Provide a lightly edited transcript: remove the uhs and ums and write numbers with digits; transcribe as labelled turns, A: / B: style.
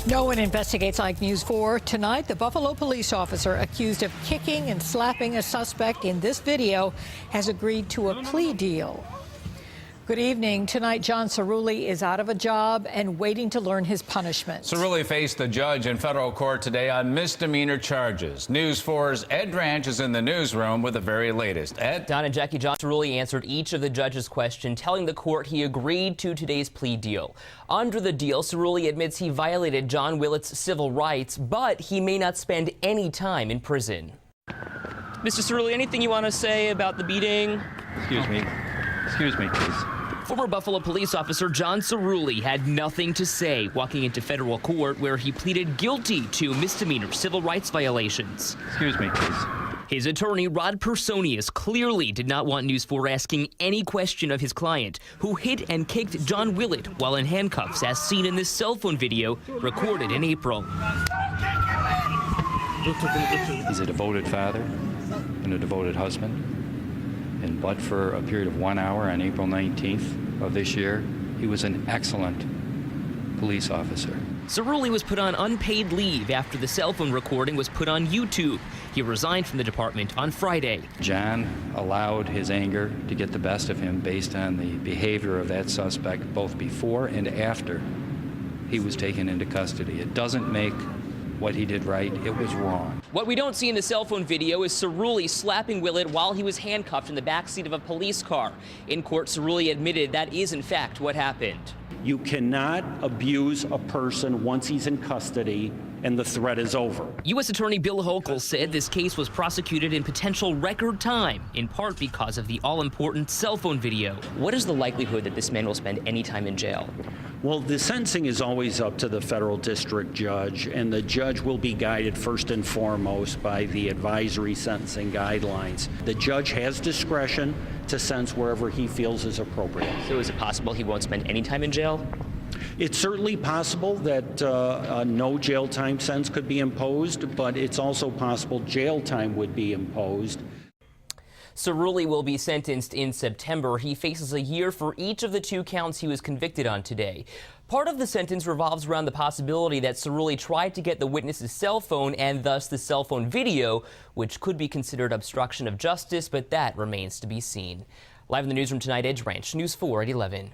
A: No one investigates like News 4. Tonight, the Buffalo police officer accused of kicking and slapping a suspect in this video has agreed to a plea deal. Good evening. Tonight, John Cirulli is out of a job and waiting to learn his punishment.
B: Cirulli faced the judge in federal court today on misdemeanor charges. News 4's Ed Ranch is in the newsroom with the very latest. Ed?
C: Don and Jackie, John Cirulli answered each of the judge's questions, telling the court he agreed to today's plea deal. Under the deal, Cirulli admits he violated John Willett's civil rights, but he may not spend any time in prison. Mr. Cirulli, anything you want to say about the beating?
D: Excuse me, please.
C: Former Buffalo police officer John Cirulli had nothing to say walking into federal court, where he pleaded guilty to misdemeanor civil rights violations.
D: Excuse me, please.
C: His attorney, Rod Personius, clearly did not want News 4 asking any question of his client, who hit and kicked John Willett while in handcuffs, as seen in this cell phone video recorded in April.
D: He's a devoted father and a devoted husband. And but for a period of 1 hour on April 19th of this year, he was an excellent police officer.
C: Cirulli was put on unpaid leave after the cell phone recording was put on YouTube. He resigned from the department on Friday.
D: John allowed his anger to get the best of him based on the behavior of that suspect both before and after he was taken into custody. It doesn't make what he did right. It was wrong.
C: What we don't see in the cell phone video is Cirulli slapping Willett while he was handcuffed in the backseat of a police car. In court, Cirulli admitted that is in fact what happened.
E: You cannot abuse a person once he's in custody and the threat is over.
C: U.S. Attorney Bill Hochul said this case was prosecuted in potential record time, in part because of the all-important cell phone video. What is the likelihood that this man will spend any time in jail?
E: Well, the sentencing is always up to the federal district judge, and the judge will be guided first and foremost by the advisory sentencing guidelines. The judge has discretion to sentence wherever he feels is appropriate.
C: So is it possible he won't spend any time in jail?
E: It's certainly possible that no jail time sentence could be imposed, but it's also possible jail time would be imposed.
C: Cirulli will be sentenced in September. He faces a year for each of the 2 counts he was convicted on today. Part of the sentence revolves around the possibility that Cirulli tried to get the witness's cell phone and thus the cell phone video, which could be considered obstruction of justice, but that remains to be seen. Live in the newsroom tonight, Ed Ranch, News 4 at 11.